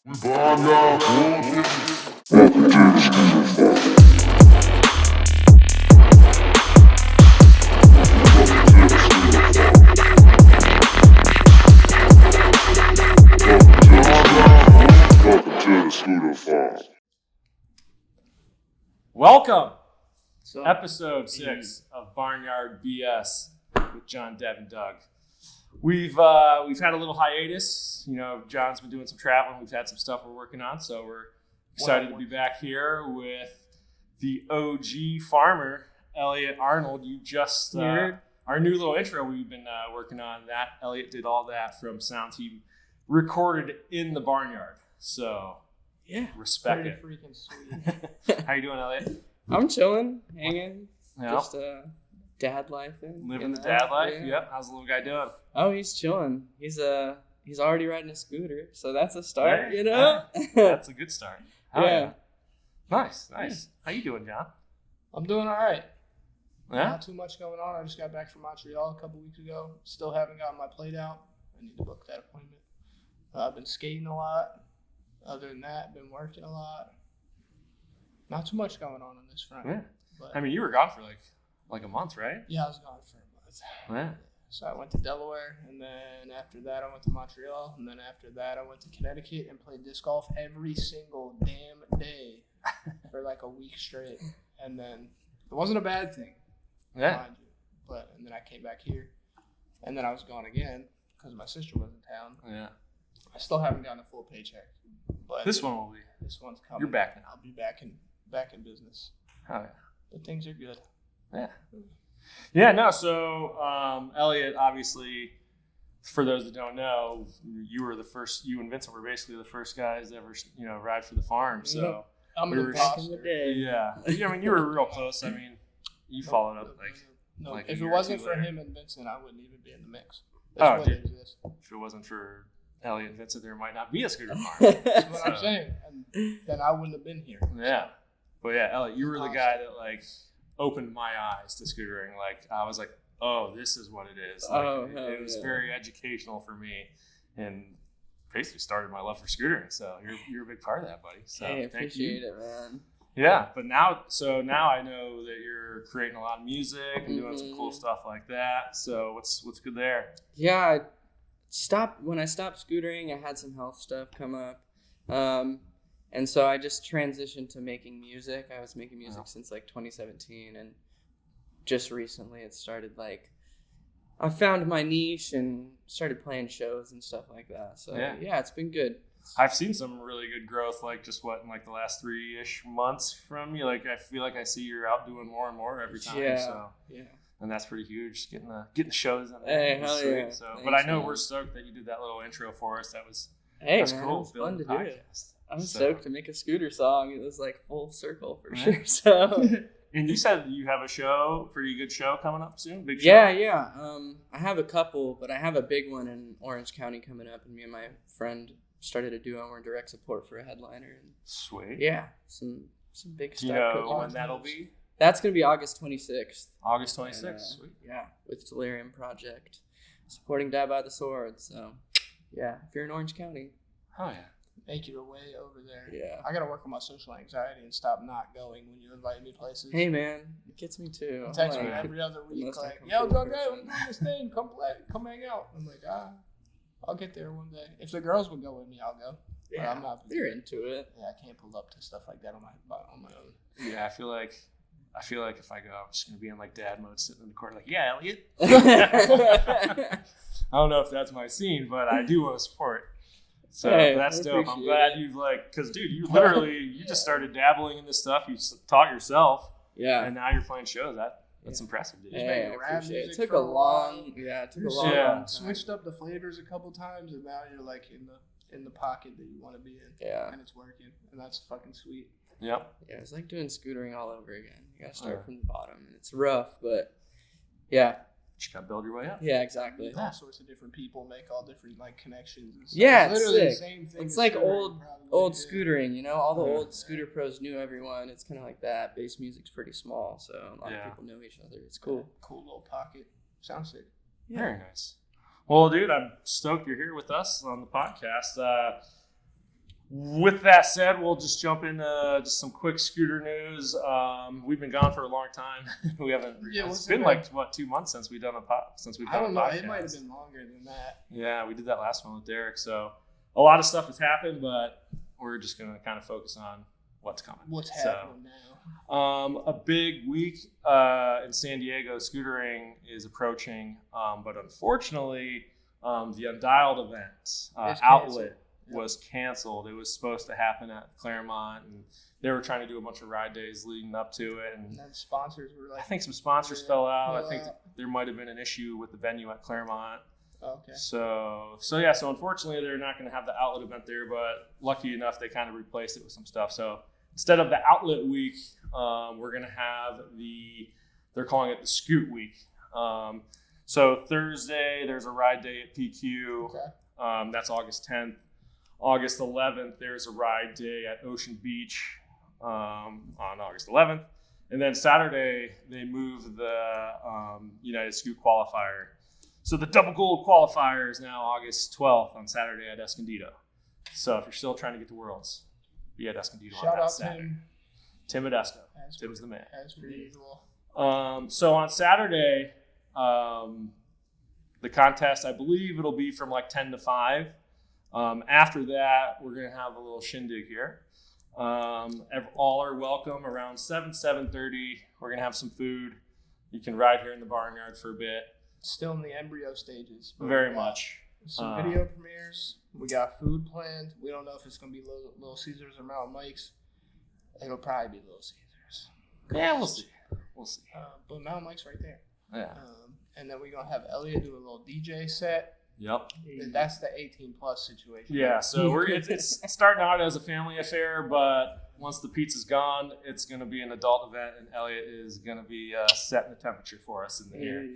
Barnyard. Welcome, So, episode 6 of Barnyard BS with John, Dev, and Doug. We've had a little hiatus. You know, John's been doing some traveling. We've had some stuff we're working on, so we're excited to be back here with the OG farmer, Elliott Arnold. You just our new little intro we've been working on. That Elliott did all that from sounds he recorded in the barnyard. So yeah, respect pretty it. freaking sweet. How you doing, Elliott? I'm chilling, hanging, Yeah. just dad life. Living the dad life. Yeah. Yep. How's the little guy doing? Oh, he's chilling. He's already riding a scooter, so that's a start. Hey, you know. That's a good start. Oh, Yeah. Nice. How you doing, John? I'm doing all right. Yeah. Not too much going on. I just got back from Montreal a couple weeks ago. Still haven't gotten my plate out. I need to book that appointment. I've been skating a lot. Other than that, been working a lot. Not too much going on this front. Yeah. But I mean, you were gone for like a month, right? yeah, I was gone for a month. Yeah. So I went to Delaware, and then after that I went to Montreal, and then after that I went to Connecticut and played disc golf every single damn day for like a week straight. And then it wasn't a bad thing, Yeah. mind you. And then I came back here, and then I was gone again because my sister was in town. Yeah. I still haven't gotten a full paycheck, but This one will be. this one's coming. You're back now. I'll be back in business, Oh yeah. but things are good. Yeah. Yeah. No. So, Elliott, obviously, for those that don't know, you were the first. You and Vincent were basically the first guys to ever, ride for the farm. So. I'm We an were Back in the imposter. day. Yeah. I mean, you were real close. I mean, you followed up No, like a if year it or wasn't two for later. him and Vincent, I wouldn't even be in the mix. Oh, That's what dude. it is. if it wasn't for Elliott and Vincent, there might not be a scooter farm. That's what I'm So- saying. And then I wouldn't have been here. Yeah. But yeah, Elliott, you were the guy that opened my eyes to scootering. I was like, oh, this is what it is. Oh, it, hell it was yeah. very educational for me and basically started my love for scootering. So you're a big part of that, buddy. So Hey, thank appreciate you. it, man. Yeah, but now I know that you're creating a lot of music and doing some cool Mhm. stuff like that. So what's good there? Yeah, when I stopped scootering, I had some health stuff come up. And so I just transitioned to making music. I was making music since 2017, and just recently it started I found my niche and started playing shows and stuff like that. So yeah, it's been good. I've seen some really good growth, in the last 3-ish months from you. I feel like I see you're out doing more and more every time. Yeah, So. yeah. And that's pretty huge, getting the shows in Hey, there. hell Sweet. yeah. So, Thanks, but I know man. we're stoked that you did that little intro for us. That's Hey, man, cool. it was fun to building do the it. podcast. I'm So- stoked to make a scooter song. It was full circle for Yeah. sure. So And you said you have a pretty good show coming up soon. Big show. yeah. I have a couple, but I have a big one in Orange County coming up, and me and my friend started a duo. And we're in direct support for a headliner, and Sweet. yeah, some big Do stuff. you know cooking. when that'll be? That's gonna be August 26th. August And, 26th. Sweet. yeah, with Delirium Project, supporting Dad by the Sword. So yeah, if you're in Orange County, Oh yeah. Make your way over there. yeah. I gotta work on my social anxiety and stop not going when you invite me places. Hey man, it gets me too. You I'm text me like, every other week, most like, uncomfortable "Yo, Doug, hey, person. we're doing this thing. Come hang out." I'm like, I'll get there one day. If the girls would go with me, I'll go. But yeah, I'm not. they're into it. Yeah, I can't pull up to stuff like that on my own. Yeah, I feel like if I go, I'm just gonna be in dad mode, sitting in the corner, yeah, Elliott. I don't know if that's my scene, but I do want to support. So Hey, that's I dope. I'm appreciate glad it. you've because dude, you just started dabbling in this stuff. You taught yourself, Yeah. and now you're playing shows. That's impressive, dude. Just Hey, making I rap appreciate it. It music took for a a while. long, yeah, it took You're a long, Yeah. long time. Switched up the flavors a couple times, and now you're in the pocket that you want to be in. Yeah. And it's working, and that's fucking sweet. Yep. Yeah, it's like doing scootering all over again. You gotta Oh, start yeah. from the bottom, and it's rough, but yeah, Just gotta build your way up. yeah, exactly. With all sorts of different people make all different connections. And stuff. Yeah, it's literally the sick. same thing. It's as like scootering, probably, old yeah. scootering, all the Yeah. old scooter pros knew everyone. It's kind of like that. Bass music's pretty small, so a lot Yeah. of people know each other. It's cool. Cool little pocket. Sounds sick. Very nice. Well, dude, I'm stoked you're here with us on the podcast. with that said, we'll just jump into just some quick scooter news. We've been gone for a long time. We haven't. Yeah, it's been like 2 months since we've done a I don't know. It might have been longer than that. Yeah, we did that last one with Derek. So a lot of stuff has happened, but we're just gonna kind of focus on what's coming. What's happening now? A big week in San Diego scootering is approaching, but unfortunately, the Undialed event outlet was canceled. It was supposed to happen at Claremont, and they were trying to do a bunch of ride days leading up to it. And then sponsors were like, I think some sponsors fell out. I think there might have been an issue with the venue at Claremont. Okay. So unfortunately, they're not going to have the outlet event there, but lucky enough, they kind of replaced it with some stuff. So instead of the outlet week, we're going to have they're calling it the Scoot week. So Thursday, there's a ride day at PQ. Okay. That's August 10th. August 11th, there's a ride day at Ocean Beach on August 11th. And then Saturday, they move the United Scoot qualifier. So the double gold qualifier is now August 12th on Saturday at Escondido. So if you're still trying to get to Worlds, be at Escondido on that Saturday. Tim at Esco. Tim's the man. As per usual. So on Saturday, the contest, I believe it'll be from like 10 to 5. After that, we're going to have a little shindig here. All are welcome around 7:30. We're going to have some food. You can ride here in the Barnyard for a bit. Still in the embryo stages. Very much. Some video premieres. We got food planned. We don't know if it's going to be Little Caesars or Mountain Mike's. It'll probably be Little Caesars. Yeah, we'll see. But Mountain Mike's right there. Yeah. And then we're going to have Elliott do a little DJ set. Yep. That's the 18 plus situation. Yeah, so it's starting out as a family affair, but once the pizza's gone, it's going to be an adult event, and Elliott is going to be setting the temperature for us in here.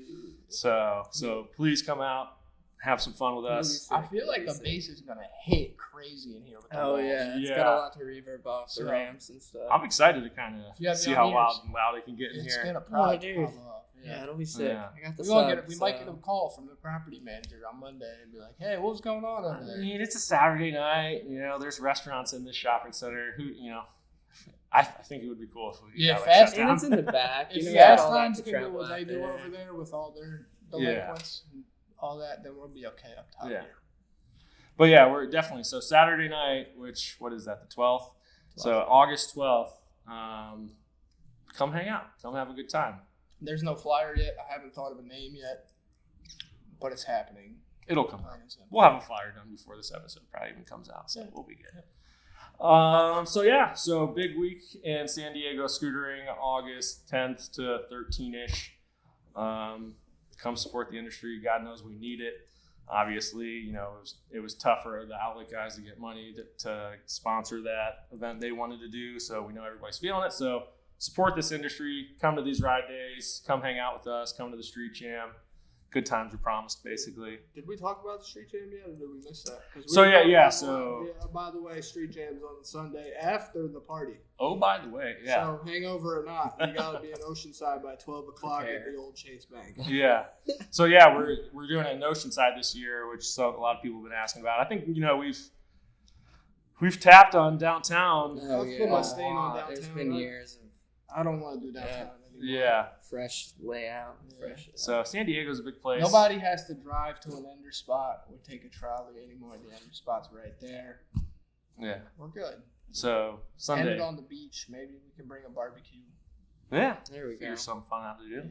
So please come out, have some fun with us. I feel like the bass is going to hit crazy in here. With the balls. It's got a lot to reverb off the ramps and stuff. I'm excited to kind of see how loud it can get in it's here. It's going to probably pop up. Yeah, it'll be sick. Yeah. I got the we might get a call from the property manager on Monday and be like, "Hey, what's going on over there?" I mean, it's a Saturday night. There's restaurants in this shopping center. I think it would be cool if we Fast and it's in the back. Fast Times can do what they do over there with all their delinquents and all that, then we'll be okay up top here. But yeah, we're definitely Saturday night. What is that? The 12th. So August 12th. Come hang out. Come have a good time. There's no flyer yet. I haven't thought of a name yet, but it's happening. It'll come out. We'll have a flyer done before this episode probably even comes out, so we'll be good. So big week in San Diego scootering, August 10th to 13-ish. Come support the industry. God knows we need it. Obviously, it was tough for the outlet guys to get money to sponsor that event they wanted to do, so we know everybody's feeling it. So support this industry. Come to these ride days. Come hang out with us. Come to the Street Jam. Good times are promised, basically. Did we talk about the Street Jam yet, or did we miss that? By the way, Street Jam's on Sunday after the party. Oh, by the way, yeah. So hangover or not, you gotta be in Oceanside by 12 o'clock at the old Chase Bank. Yeah. So yeah, we're doing it in Oceanside this year, which a lot of people have been asking about. I think we've tapped on downtown. I've put my stain on downtown. There's been years. I don't want to do downtown anymore. Yeah. Fresh layout. Fresh. So San Diego's a big place. Nobody has to drive to an under spot or take a trolley anymore. The under spot's right there. Yeah. We're good. So Sunday. End it on the beach. Maybe we can bring a barbecue. Yeah. There we go. Figure something fun out to do.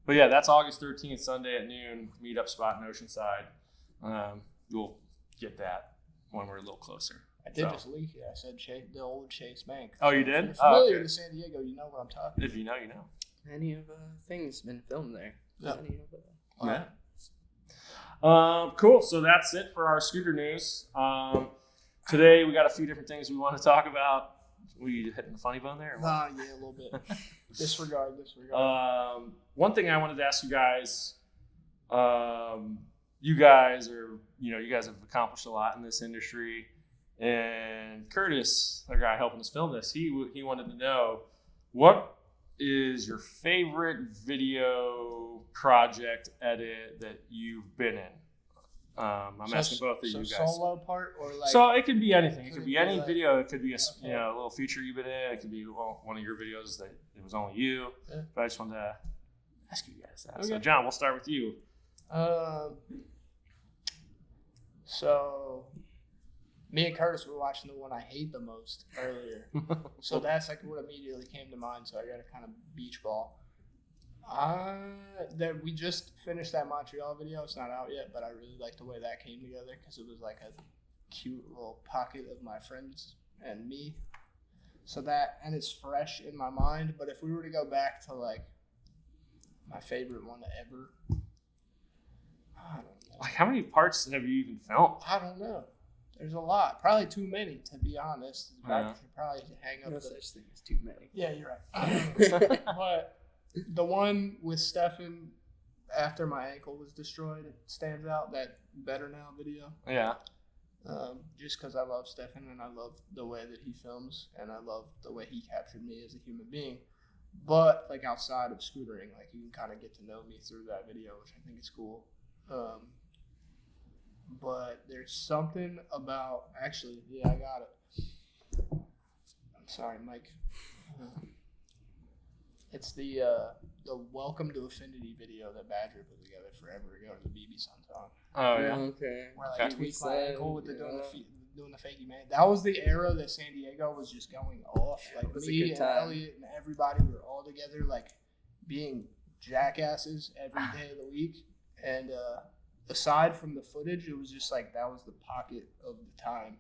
But yeah, that's August 13th, Sunday at noon. Meetup spot in Oceanside. We'll get that when we're a little closer. I did just leak it. I said the old Chase Bank. Oh, you did? If you're familiar with San Diego, you know what I'm talking about. If you know, you know. Many of things been filmed there. Yeah. Cool. So that's it for our scooter news. Today we got a few different things we want to talk about. We hitting the funny bone there? Yeah, a little bit. Disregard. One thing I wanted to ask you guys. You guys have accomplished a lot in this industry. And Curtis, the guy helping us film this, he wanted to know, what is your favorite video project edit that you've been in? I'm asking both of you guys. Solo part or like? So it could be anything. It could be any like, video. It could be a little feature you've been in. It could be one of your videos that it was only you. Yeah. But I just wanted to ask you guys that. Okay. So John, we'll start with you. So me and Curtis were watching the one I hate the most earlier. So that's like what immediately came to mind. So I got a kind of beach ball. That we just finished that Montreal video. It's not out yet, but I really like the way that came together because it was like a cute little pocket of my friends and me. So that, and it's fresh in my mind. But if we were to go back to like my favorite one ever, I don't know. Like, how many parts have you even filmed? I don't know. There's a lot. Probably too many, to be honest. I should probably hang up No the... such thing as too many. Yeah, you're right. But the one with Stefan after my ankle was destroyed, it stands out. That Better Now video. Yeah. Just because I love Stefan and I love the way that he films and I love the way he captured me as a human being. But like outside of scootering, like you can kind of get to know me through that video, which I think is cool. But there's something about I got it. I'm sorry, Mike. It's the Welcome to Affinity video that Badger put together forever ago to the BB Sun song. Oh yeah. Okay. Where like he tweaked my ankle with doing the fakey man. That was the era that San Diego was just going off. Like me and Elliott and everybody were all together, like being jackasses every day of the week. And aside from the footage, it was just like that was the pocket of the time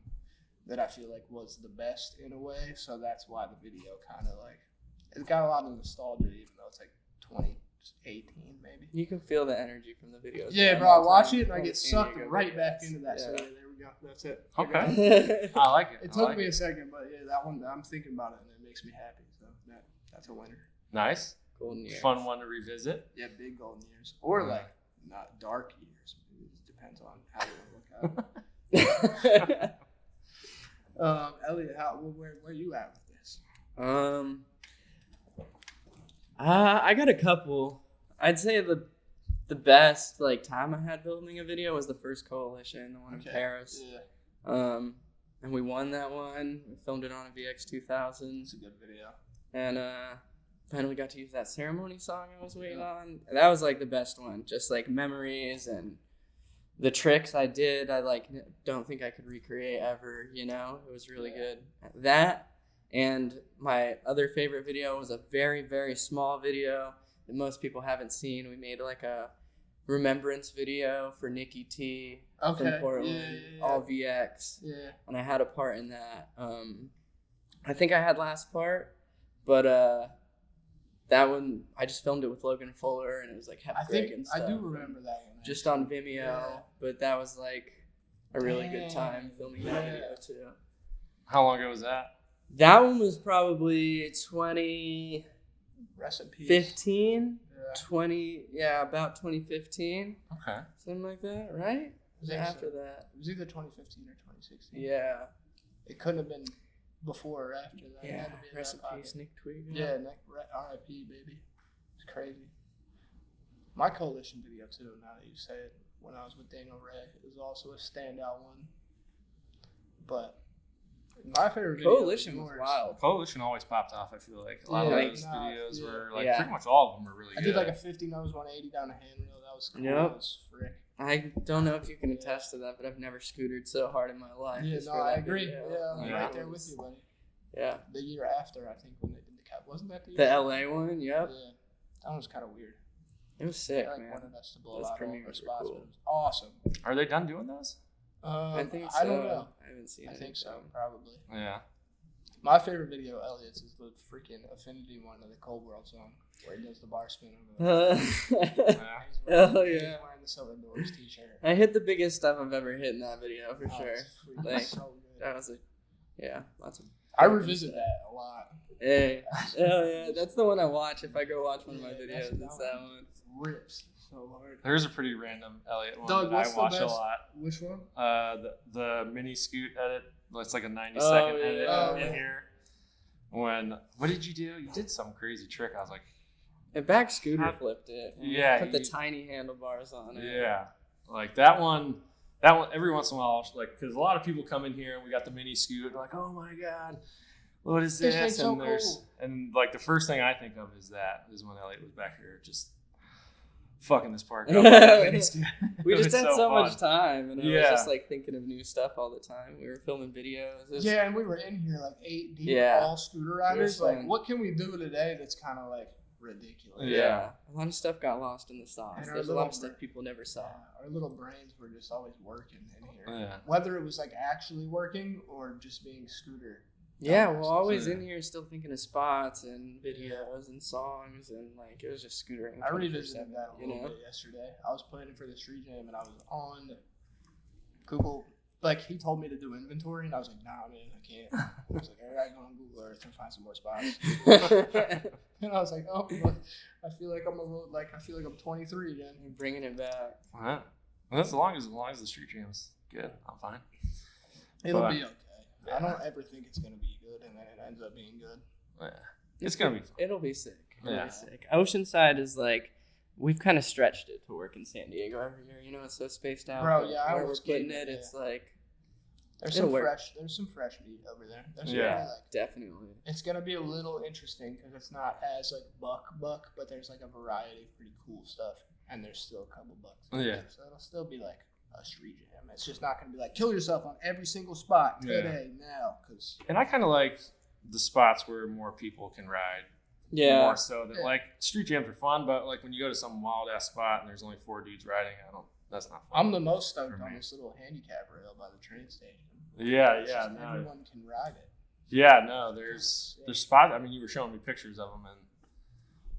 that I feel like was the best in a way. So that's why the video kind of like it's got a lot of nostalgia, even though it's like 2018 maybe. You can feel the energy from the videos. Yeah, bro. I watch it and I get sucked right back into that. Yeah. So yeah, there we go. That's it. Okay. I like it. It took me a second, but yeah, that one I'm thinking about it and it makes me happy. So that's a winner. Nice. Golden years. Fun one to revisit. Yeah, big golden years, or like not dark years. It depends on how you look at it. Elliott, where you at with this? I got a couple. I'd say the best like time I had filming a video was the first Coalition, the one in Paris. Yeah. And we won that one. We filmed it on a VX 2000. It's a good video. And finally got to use that ceremony song I was waiting on. That was like the best one. Just like memories and the tricks I did. I like don't think I could recreate ever. You know, it was really good. That. And my other favorite video was a very, very small video that most people haven't seen. We made like a remembrance video for Nikki T from Portland, all VX. Yeah. And I had a part in that. I think I had last part, but that one, I just filmed it with Logan Fuller and it was like Greg and stuff. I do remember that one. Just on Vimeo, but that was like a really good time filming that video too. How long ago was that? That one was probably 2015. About 2015. Okay. Something like that, right? Was it after that? It was either 2015 or 2016. Yeah. It couldn't have been before or after that. Yeah. It had to be Rest in peace, Nick Twig. Yeah, R.I.P. baby. It's crazy. My Coalition video too, now that you say it, when I was with Daniel Ray, it was also a standout one. But my favorite video Coalition was wild. Coalition always popped off, I feel like. A lot of those videos were, like, pretty much all of them were really good. I did, like, a 50 nose 180 down a handrail. That was cool. That was frick. I don't know if you can attest to that, but I've never scootered so hard in my life. Yeah, no, I agree. Yeah, I'm right there with you, buddy. Yeah. The year after, I think, when they did the cap. Wasn't that the year? The LA one, yep. Yeah. That one was kind of weird. It was sick, man. Wanted us to blow those out all premieres our spots, cool. but it was awesome. Are they done doing those? I think so. I don't know. I haven't seen it. I think so, probably. Yeah. My favorite video, Elliott's, is the freaking Affinity one of the Cold World song, where he does the bar spin. Oh, yeah. He's wearing the Silver Doors t-shirt. I hit the biggest stuff I've ever hit in that video, for sure. Like, so good. That was lots of... I revisit that a lot. Hey. Hell yeah. That's the one I watch if I go watch one of my videos. It's that one. Rips so hard. There's a pretty random Elliott one Doug, that I watch a lot. Which one? The mini scoot edit. It's like a 90-second edit in here. What did you do? You did some crazy trick. I was like, a back scooter flipped it. Yeah. Put the tiny handlebars on it. Yeah. Like that one, that one every once in a while, like, because a lot of people come in here and we got the mini scoot. They're like, oh my god, what is This this? thing's so And there's cool. and like the first thing I think of is when Elliott was back here just fucking this park up. We It just was had so fun. much time, and I was Yeah. just like thinking of new stuff all the time. We were filming videos. It was- Yeah, and we were in here like 8 deep, Yeah. all scooter riders. Like, fun. what can we do today that's kind of like ridiculous? Yeah. A lot of stuff got lost in the sauce. And our There's a lot little of stuff people never saw. Our little brains were just always working in here. Yeah. Whether it was like actually working or just being scooter. Yeah, Dumbasses. we're always Yeah. in here still thinking of spots and videos and songs, and like it was just scootering. I revisited 24/7, that a you little know? bit yesterday. I was planning for the street jam and I was on Google. Like, he told me to do inventory and I was like, nah, man, I can't. I was like, all right, go on Google Earth and find some more spots. And I was like, oh, look, I feel like I'm 23 again. You're bringing it back. Well, that's as long as the street jam's good. I'm fine. It'll But- be okay. I don't ever think it's gonna be good, and then it ends up being good. Yeah. It's gonna be fun. It'll be sick. It'll Yeah. be sick. Oceanside is like we've kind of stretched it to work in San Diego every year. You know, it's so spaced out. Bro, but yeah, I where we're was putting kidding, it, it's like There's It'll some work. fresh meat over there. There's Yeah. gonna be, like, definitely. it's gonna be a little interesting because it's not as like buck, but there's like a variety of pretty cool stuff, and there's still a couple bucks. Yeah. So it'll still be like a street jam. It's just not gonna be like kill yourself on every single spot Yeah. today now because And I kind of like the spots where more people can ride. Yeah. More so that Yeah. like street jams are fun, but like when you go to some wild ass spot and there's only 4 dudes riding, that's not fun. I'm the most stoked For on me. this little handicap rail by the train station. Yeah, It's yeah, just no. everyone can ride it. Yeah, no, there's spots. I mean, you were showing me pictures of them, and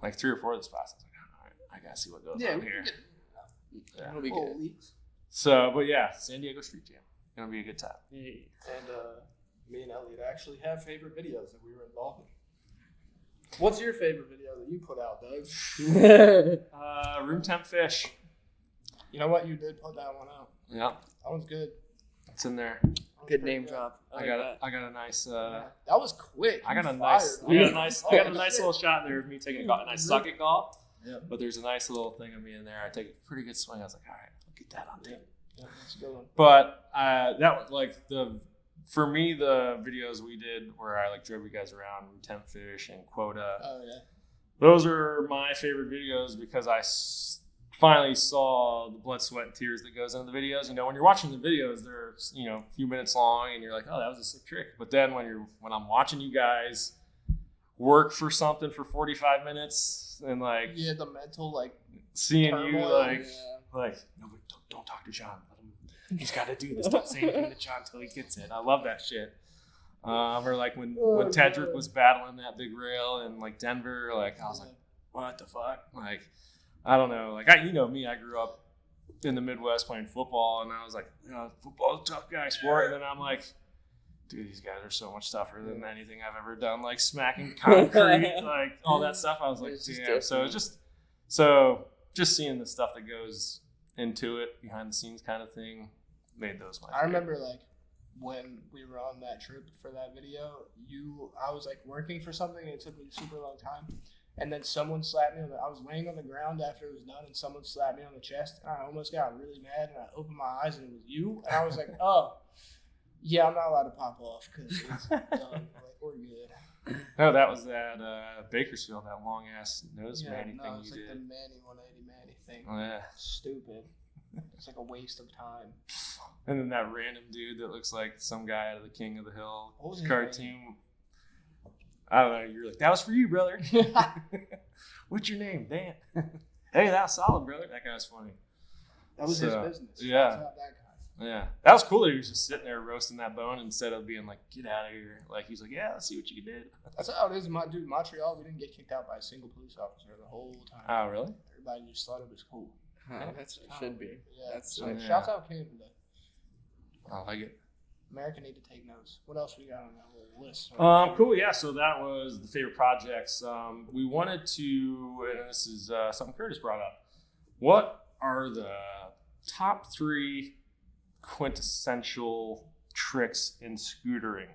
like 3 or 4 of the spots. I was like, all right, I gotta see what goes on we here. can Yeah. It'll be get little good. leaks. So, but yeah, San Diego Street Jam, gonna be a good time. Hey. And me and Elliott actually have favorite videos that we were involved in. What's your favorite video that you put out, Doug? Room temp fish. You know what? You did put that one out. Yeah, That one's good. it's in there. That was Good pretty name drop. I got a nice. That was quick. I got You a nice. fired. I got a nice. I got a Oh, nice shit. little shot there of me taking a golf. And I suck at golf, Yeah. but there's a nice little thing of me in there. I take a pretty good swing. I was like, all right, I'll get that on tape. Yeah, that's a good one. But that was like for me the videos we did where I like drove you guys around room temp fish and quota. Oh yeah. Those are my favorite videos because I finally saw the blood, sweat, and tears that goes into the videos. You know, when you're watching the videos, they're a few minutes long, and you're like, "Oh, that was a sick trick." But then when I'm watching you guys work for something for 45 minutes and like Yeah, the mental like. seeing you turmoil. like Yeah. no, but don't talk to John. Let him, he's got to do this. Don't say anything to John until he gets it. I love that shit. Or like when Tedrick God. was battling that big rail in like Denver, like I was like, what the fuck? Like, I don't know. Like me, I grew up in the Midwest playing football, and I was like, football's a tough guy sport. And then I'm like, dude, these guys are so much tougher than anything I've ever done. Like smacking concrete, like all that stuff. I was like, It's just damn. So different. just seeing the stuff that goes into it, behind the scenes kind of thing, made those my favorite. I remember like when we were on that trip for that video, I was like working for something and it took me a super long time. And then someone slapped me I was laying on the ground after it was done and someone slapped me on the chest and I almost got really mad and I opened my eyes and it was you. And I was like, oh, yeah, I'm not allowed to pop off because it's done. Like, we're good. No, that was that Bakersfield, that long ass nose Manny no, thing it's you like the did. Manny 180 Manny thing. Oh, yeah. Stupid. It's like a waste of time. And then that random dude that looks like some guy out of the King of the Hill What was his cartoon. I don't know. You're like, that was for you, brother. What's your name? Dan. Hey, that's solid, brother. That guy's funny. That was his So, business. yeah. It's not that guy. Yeah. That was cool that he was just sitting there roasting that bone instead of being like, get out of here. Like, he's like, yeah, let's see what you did. That's how it is, dude. Montreal, we didn't get kicked out by a single police officer the whole time. Oh, really? Everybody just thought it was cool. That's what it should be. Yeah, That's so yeah. shouts out Canada. I like it. America need to take notes. What else we got on that little list? Cool. Yeah. So that was the favorite projects. We wanted to, and this is something Curtis brought up. What are the top 3 quintessential tricks in scootering?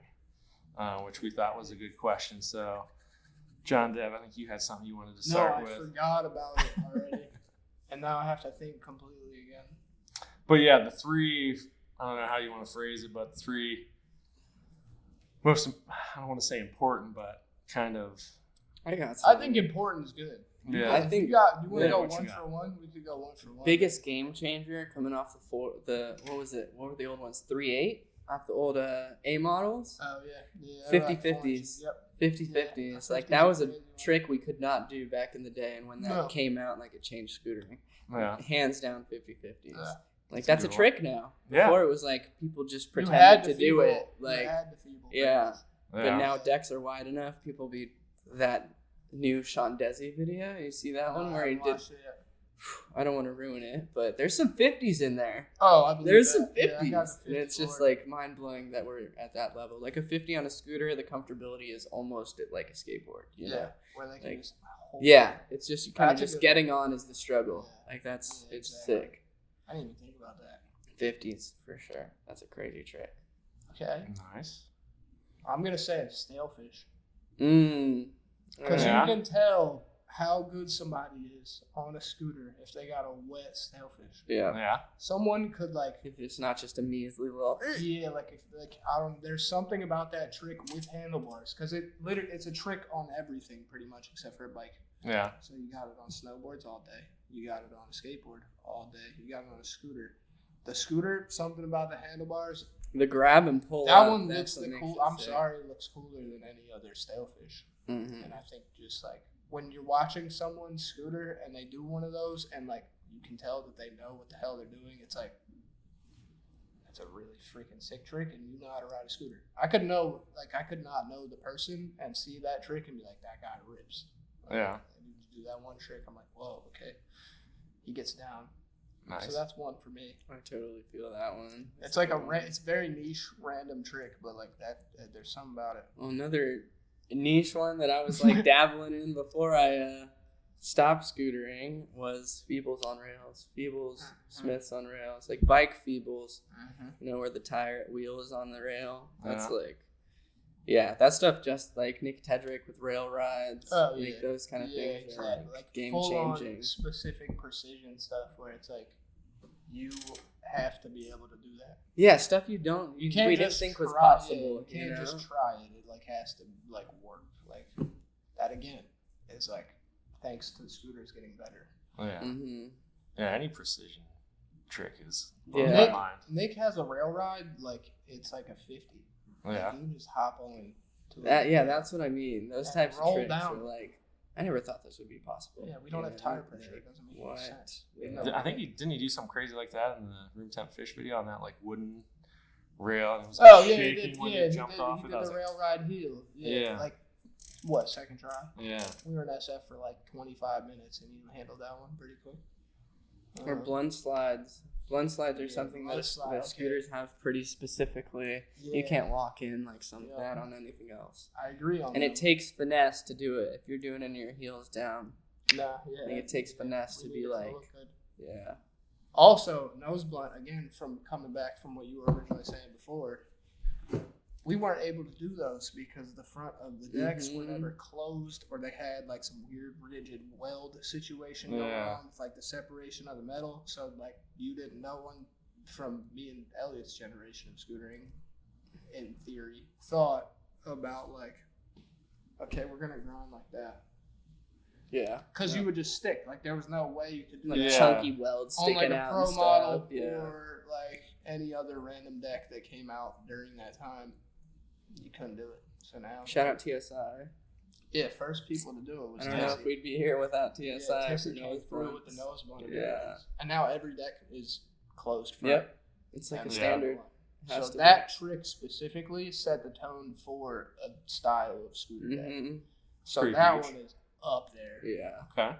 Which we thought was a good question. So, John Dev, I think you had something you wanted to No, start I with. forgot about it already. And now I have to think completely again. But yeah, the three, I don't know how you want to phrase it, but the three most, I don't want to say important, but kind of. I think important is good. Yeah. I think you want to go what you 1 got? for 1. We could go 1 for 1. biggest game changer coming off what was it? What were the old ones? 3.8 off the old A models. Oh yeah. 50-50s. Yep. 50-50s. Yeah, Like that was a 50s. trick we could not do back in the day, and when that No. came out, like it changed scootering. Yeah. Hands down 50-50s. Yeah. Like That's that's a a good trick now. Yeah. Before it was like people just You pretended had to the do feeble- it. you Like had the feeble yeah. fingers. But Yeah. now decks are wide enough. People be that new Sean Desi video. You see that one where he did? watched it yet. I don't want to ruin it, but there's some 50s in there. Oh, I believe There's that. some Yeah, 50s, I got the and it's 50 just for it. like mind blowing that we're at that level. Like a 50 on a scooter, the comfortability is almost like a skateboard. You know? where they can like- just hold Yeah, it. it's just you kind of That's a just good getting on is the struggle. Yeah. Like that's Yeah, it's exactly. sick. I didn't even think about that. 50s for sure. That's a crazy trick. Okay, Nice. I'm gonna say a stale fish because Yeah. you can tell how good somebody is on a scooter if they got a wet stale fish. Yeah. Yeah. Someone could like. If it's not just a measly little. Yeah, I don't. There's something about that trick with handlebars because it's a trick on everything pretty much except for a bike. Yeah. So you got it on snowboards all day. You got it on a skateboard all day. You got it on a scooter. The scooter, something about the handlebars. The grab and pull. That up, one that's looks what the makes cool. it I'm sick. sorry, it looks cooler than any other stale fish. Mhm. And I think just like when you're watching someone's scooter and they do one of those and like you can tell that they know what the hell they're doing, it's like that's a really freaking sick trick and you know how to ride a scooter. I could not know the person and see that trick and be like, that guy rips. Like, Yeah. and you do that one trick, I'm like, whoa, okay. He gets down. Nice. So that's one for me. I totally feel that one. It's like it's a very niche, random trick, but like that, there's something about it. Well, another niche one that I was like dabbling in before I stopped scootering was Feebles on rails. Feebles, Smiths on rails, like bike Feebles. You know where the tire wheel is on the rail. That's that stuff. Just like Nick Tedrick with rail rides. Oh, like yeah. those kind of things are like game full-on changing. specific precision stuff where it's like you have to be able to do that. Yeah, stuff you can't We didn't just think was try- possible. Yeah, you can't just try it. It like has to like work. Like that again is like thanks to the scooters getting better. Oh, yeah. Mm-hmm. Yeah. Any precision trick is Yeah. blows my mind. Nick has a rail ride like it's like a 50. Oh, yeah. Like, you just hop on to That it. yeah, that's what I mean. Those And types of roll tricks down. are like I never thought this would be possible. Yeah, we don't have You tire know, pressure. It doesn't make what? any sense. Yeah. No. I think didn't he do something crazy like that in the room temp fish video on that like wooden rail? And it was like Oh yeah, he shaking did. when Yeah, you jumped off he it. did I was the like, rail ride heel. Yeah. Like what, second try? yeah. We were in SF for like 25 minutes and he handled that one pretty quick. Or blend slides. Blend slides are Yeah, something blend that, slide, that okay. scooters have pretty specifically. You can't walk in like that on anything else. I agree on And that. it takes finesse to do it. If you're doing it in your heels down, Nah, yeah. I think it takes finesse to We be need it like, look good. yeah. Also, nose blunt, again, from coming back from what you were originally saying before, we weren't able to do those because the front of the decks were Mhm. never closed or they had like some weird rigid weld situation going Yeah. on with like the separation of the metal. So like you didn't know one from me and Elliott's generation of scootering, in theory, thought about like, okay, we're gonna grind like that. Yeah. Because you would just stick. Like there was no way you could do Like that. Yeah. chunky welds On sticking like a out pro and model stuff. Yeah. or like any other random deck that came out during that time, you couldn't do it. So now, Shout out TSI. yeah, first people to do it I was don't know if Tessie. we'd be here without TSI. Yeah, for Tessie came nose through with the blunts. nose blunt. Yeah. And now every deck is closed front. Yep. It's like a and standard. So Has to that trick specifically set the tone for a style of scooter be. deck. Mm-hmm. So Pretty that huge. one is up there. Yeah. Okay.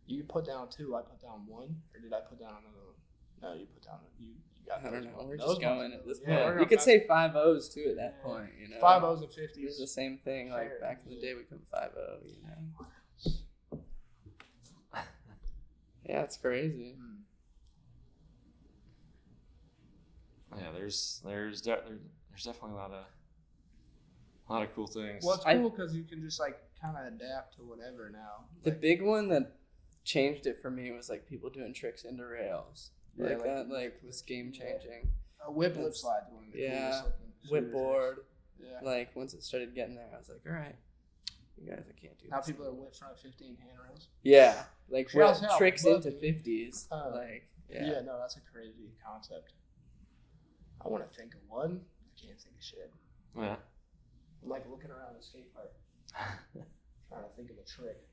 You put down 2. I put down 1, or did I put down another one? No, you put down. You got. I don't those know. ones. We're Those just going ones- at this yeah, we're point. You going could back- say 5-0s too at that Yeah. point. You know. 5-0s and It was 50s. the same thing. Like Fair. back in the day, we put 5-0. You know. Yeah, it's crazy. Yeah. There's definitely a lot of cool things. Well, it's I- cool because you can just like kind of adapt to whatever now. The Like, big one that changed it for me was like people doing tricks into rails. Yeah, like like- that like was game changing. A whip lip slide is one of the Yeah. coolest looking Whip scooters. board. Yeah. Like once it started getting there, I was like, all right, you guys, I can't do Now this. people are anymore." whip front 15 handrails. Yeah, like Shout whip out, tricks love into it. 50s. Uh, Like Yeah. No, that's a crazy concept. I want to think of one. I can't think of shit. Yeah. I'm like looking around the skate park, trying to think of a trick.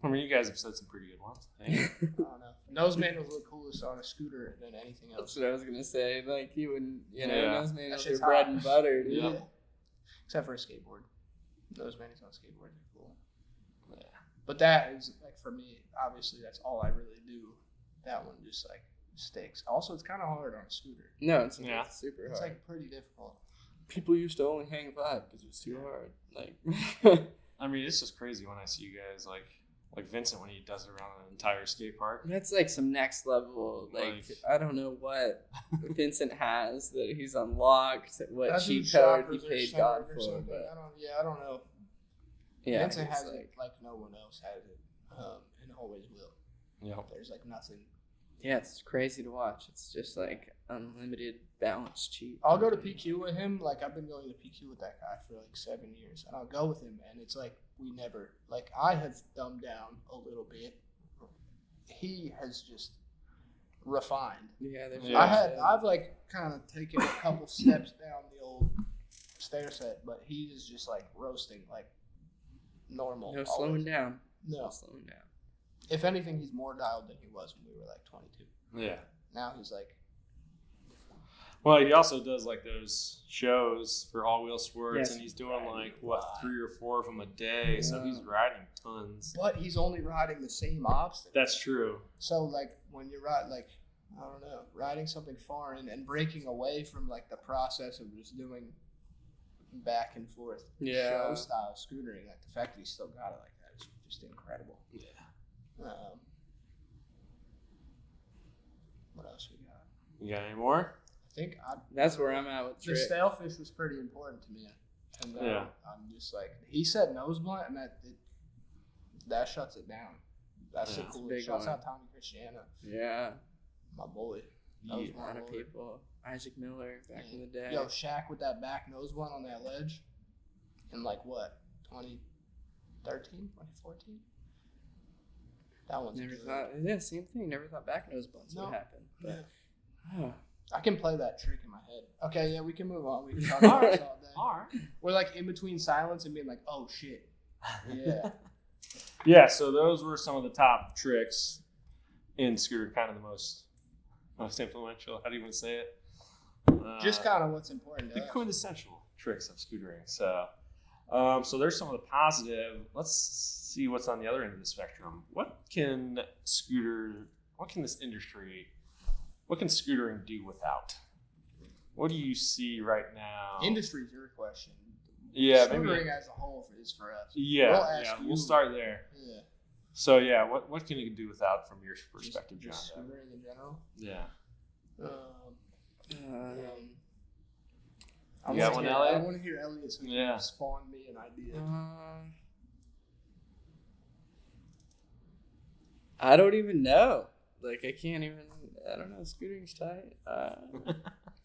I mean, you guys have said some pretty good ones. I think. I don't know. Nose manuals look coolest on a scooter than anything That's else. what I was gonna say. Like you would, you know, Yeah. nose manuals shit's are bread hot. and butter, dude. Yeah. Except for a skateboard. Nose manuals on skateboards are cool. Yeah. But that is, like, for me, obviously, that's all I really do. That one just, like, sticks. Also, it's kind of hard on a scooter. No, it's, Yeah. it's super It's, hard. like, pretty difficult. People used to only hang 5 because it was too hard. Like, I mean, it's just crazy when I see you guys like Vincent when he does it around an entire skate park. that's like some next level. Like, I don't know what Vincent has that he's unlocked, what That's cheat who code he shoppers are paid selling God or for. something. But I don't know. yeah, Vincent he's has it like no one else has it, and always will. Yep. There's, like, nothing. yeah, it's crazy to watch. It's just like unlimited balance cheat. I'll go to PQ with him. Like, I've been going to PQ with that guy for, like, 7 years. And I'll go with him, and it's like we never, like, I have dumbed down a little bit. He has just refined. Yeah, there's Yeah. I've, like, kind of taken a couple steps down the old stair set, but he is just, like, roasting, like, normal. no always. slowing down. No. No slowing down. If anything, he's more dialed than he was when we were, like, 22. Yeah. Now he's, like, Well, he also does like those shows for all wheel sports, Yes. and he's doing like 3 or 4 of them a day. So he's riding tons. but he's only riding the same obstacle. That's true. So, like, when you're like, I don't know, riding something foreign and breaking away from, like, the process of just doing back and forth Yeah. show style scootering, like, the fact that he still got it like that is just incredible. Yeah. What else we got? You got any more? I think That's where I'm at with the trick. stale fish was pretty important to me. And Yeah. I'm just like, he said nose blunt, and that shuts it down. That's Yeah. the It's a coolest. big Shouts one. out Tommy Cristiano, Yeah, my boy. That a was my lot of boy. people. Isaac Miller back in the day. Yo, Shaq with that back nose blunt on that ledge in, like, what, 2013, 2014? That one's Never good. thought. Yeah, same thing. Never thought back nose blunts No. would happen. But Yeah. I can play that trick in my head. Okay, yeah, we can move on. We can talk All about right. this all day. All right. We're, like, in between silence and being like, oh, shit. Yeah. Yeah. So those were some of the top tricks in scooter, kind of the most influential. How do you want to say it? Just kind of what's important to the us. quintessential tricks of scootering. So, so there's some of the positive. Let's see what's on the other end of the spectrum. What can this industry, what can scootering do without? What do you see right now? Industry's your question. Yeah, Scootering maybe. as a whole is for us. Yeah, We'll ask we'll you. start there. Yeah. So yeah, what can it do without from your perspective, Just John? scootering in general. Yeah. I You got one, Elliott? I want to hear Elliott so he Yeah. can spawn me an idea. I don't even know. Like, I can't even. I don't know. Scootering's tight.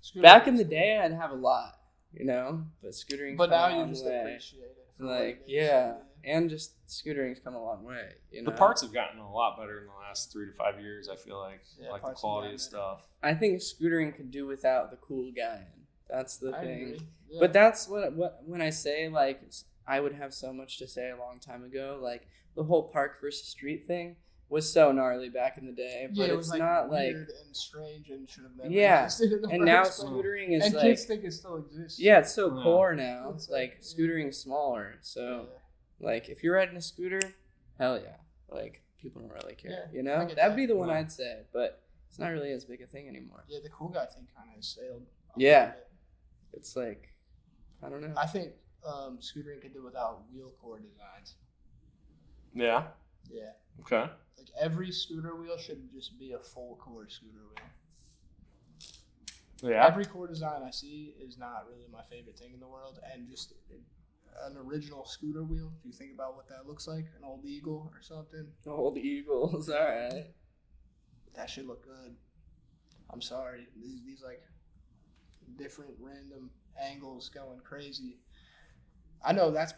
Scootering Back in is- the day, I'd have a lot, but scootering's But come now a you long just way. appreciate it. for what Like, it is. yeah, and just scootering's come a long way. The parts have gotten a lot better in the last 3 to 5 years. I feel like, Yeah, like the parts have quality gotten of better. stuff. I think scootering could do without the cool guy. That's the I thing. agree. Yeah. But that's what when I say, like, I would have so much to say a long time ago. Like, the whole park versus street thing was so gnarly back in the day, yeah, but it was it's like not weird and strange and should have never Yeah, existed in the and now first place. scootering is And like, kids think it still exists. yeah, it's so Yeah. core now. It's Like, like- scootering's smaller, so like if you're riding a scooter, hell yeah, like people don't really care, Yeah, you I know. get That'd that. be the one Yeah. I'd say, but it's not really as big a thing anymore. Yeah, the cool guy thing kind of has sailed. a Yeah. little bit. It's like, I don't know. I think scootering could do without wheel core designs. Yeah. Yeah. Okay. Like, every scooter wheel should just be a full core scooter wheel. Yeah. Every core design I see is not really my favorite thing in the world, and just an original scooter wheel, if you think about what that looks like, an old Eagle or something, Old Eagles, all right. that that shit look good. I'm sorry. These like different random angles going crazy. I know that's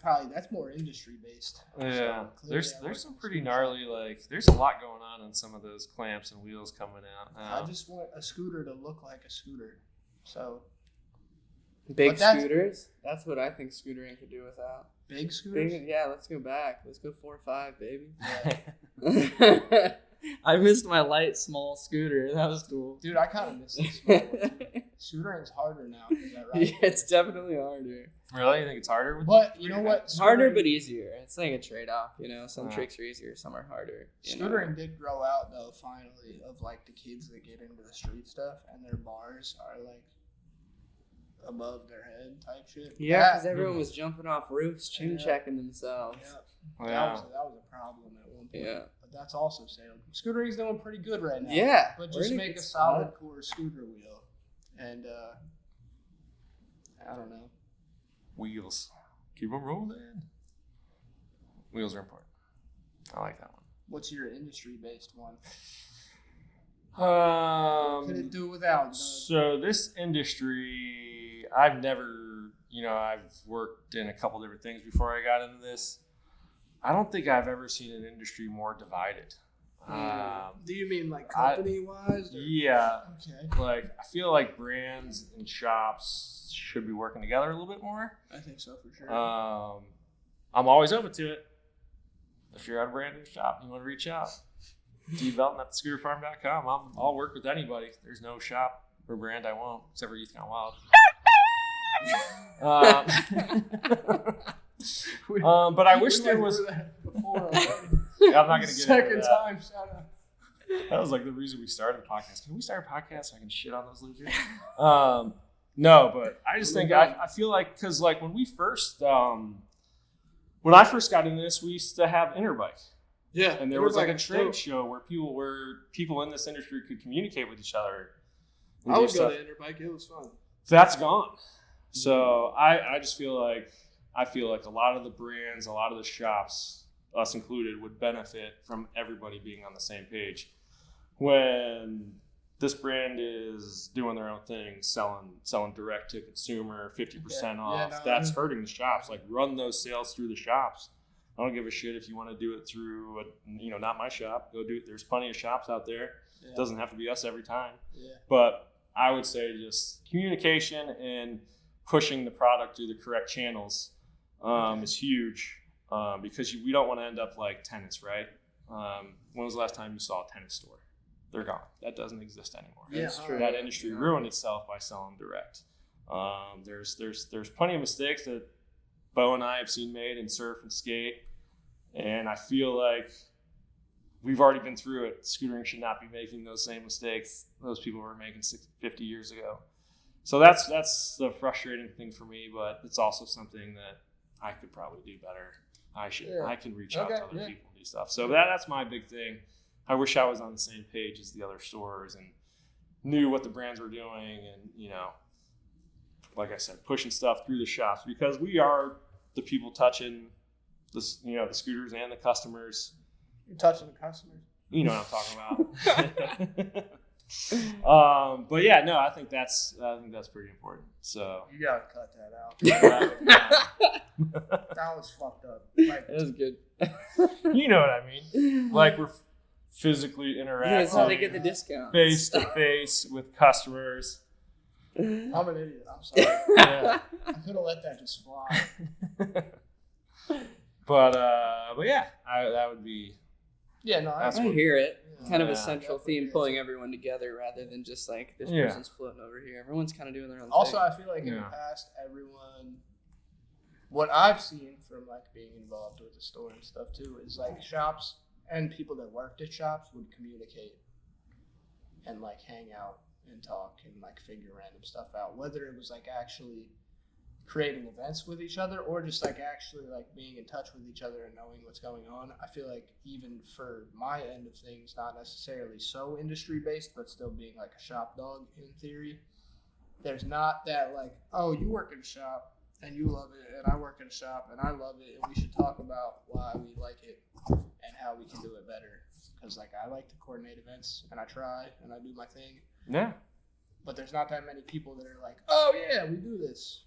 more industry based. Yeah, So there's some pretty gnarly, like, there's a lot going on some of those clamps and wheels coming out. I just want a scooter to look like a scooter. So Big scooters. That's what I think scootering could do without. Big scooters. Yeah, let's go back. Let's go 4 or 5, baby. Yeah. I missed my light small scooter. That was cool. Dude, I kind of miss this small one too. Scootering's harder now. Is that right? Yeah, it's definitely harder. Really? You think it's harder? But you know what? It's harder but easier. It's like a trade-off, you know. Some Yeah. tricks are easier, some are harder. Scootering did grow out though, finally, of like the kids that get into the street stuff and their bars are like above their head type shit. Yeah, because everyone was jumping off roofs, checking themselves. Yeah. Yeah. That was a problem at one point. Yeah. But that's also sailed. Scootering's doing pretty good right now. Yeah. But we're just in make a good solid spot. core scooter wheel. And I don't know. Wheels. Keep them rolling. Wheels are important. I like that one. What's your industry based one? Could it Um, do without? so this industry, I've never, I've worked in a couple different things before I got into this. I don't think I've ever seen an industry more divided. Do you mean like company wise? Yeah. Okay. Like, I feel like brands and shops should be working together a little bit more. I think so for sure. I'm always open to it. If you're at a brand new shop, you want to reach out. dbelton at thescooterfarm.com. I'll work with anybody. There's no shop or brand I won't, except for Youth Gone Wild. But I wish there was. Before, Yeah, I'm not gonna get second into that. time. Shout out. That was like the reason we started the podcast. Can we start a podcast so I can shit on those losers? No, but I just think I feel like, because like when I first got into this, we used to have Interbike. Yeah, And there was like a trade show where people in this industry could communicate with each other. and I do would stuff. go to Interbike. It was fun. That's gone. So I just feel like a lot of the brands, a lot of the shops, us included, would benefit from everybody being on the same page. When this brand is doing their own thing, selling direct to consumer, 50% off, that's hurting the shops. Like, run those sales through the shops. I don't give a shit if you want to do it through, not my shop. Go do it. There's plenty of shops out there. Yeah. It doesn't have to be us every time. Yeah. But I would say just communication and pushing the product through the correct channels is huge, because we don't want to end up like tennis, right? When was the last time you saw a tennis store? They're gone. That doesn't exist anymore. Yeah, that's true. That industry ruined itself by selling direct. There's plenty of mistakes that Bo and I have seen made in surf and skate, and I feel like we've already been through it. Scootering should not be making those same mistakes those people were making 50 years ago. So that's the frustrating thing for me, but it's also something that I could probably do better. I can reach out to other people and do stuff. So that's my big thing. I wish I was on the same page as the other stores and knew what the brands were doing, and like I said, pushing stuff through the shops, because we are the people touching the scooters and the customers. You're touching the customers. You know what I'm talking about. But yeah, no, I think that's pretty important. So You gotta cut that out. That was fucked up. Like, That was good. you know what I mean? Like, we're physically Yeah, that's how interacting they get the discount. face to face with customers. I'm an idiot. I'm sorry. Yeah. I could have let that just fly. But yeah, that would be. Yeah, no, That's I what- hear it. Kind of a Yeah. central theme, pulling everyone together rather than just like this Yeah. person's floating over here. Everyone's kind of doing their own Also, thing. I feel like in the Yeah. past, what I've seen from like being involved with the store and stuff too, is like shops and people that worked at shops would communicate and like hang out and talk and like figure random stuff out. Whether it was like actually creating events with each other or just like actually like being in touch with each other and knowing what's going on. I feel like even for my end of things, not necessarily so industry based, but still being like a shop dog in theory, there's not that like, oh, you work in a shop and you love it, and I work in a shop and I love it, and we should talk about why we like it and how we can do it better because like I like to coordinate events and I try and I do my thing. Yeah. But there's not that many people that are like, oh yeah, we do this.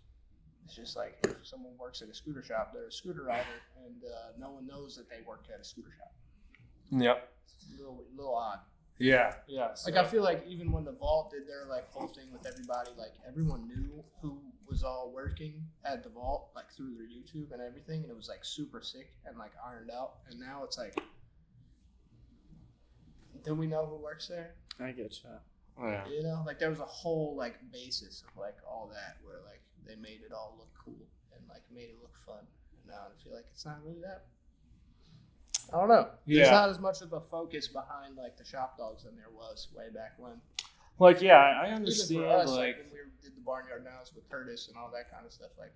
It's just like if someone works at a scooter shop, they're a scooter rider, and no one knows that they work at a scooter shop. Yep. A little odd. Yeah. Yeah. Like I feel like even when the Vault did their like whole thing with everybody, like everyone knew who was all working at the Vault, like through their YouTube and everything, and it was like super sick and like ironed out. And now it's like, do we know who works there? I get you. Oh, yeah. You know, like there was a whole like basis of like all that where like they made it all look cool and like made it look fun. And now I feel like it's not really that. I don't know. Yeah. There's not as much of a focus behind like the shop dogs than there was way back when. Like, yeah, I Even understand. for us, like, when we did the Barnyard Nows with Curtis and all that kind of stuff, like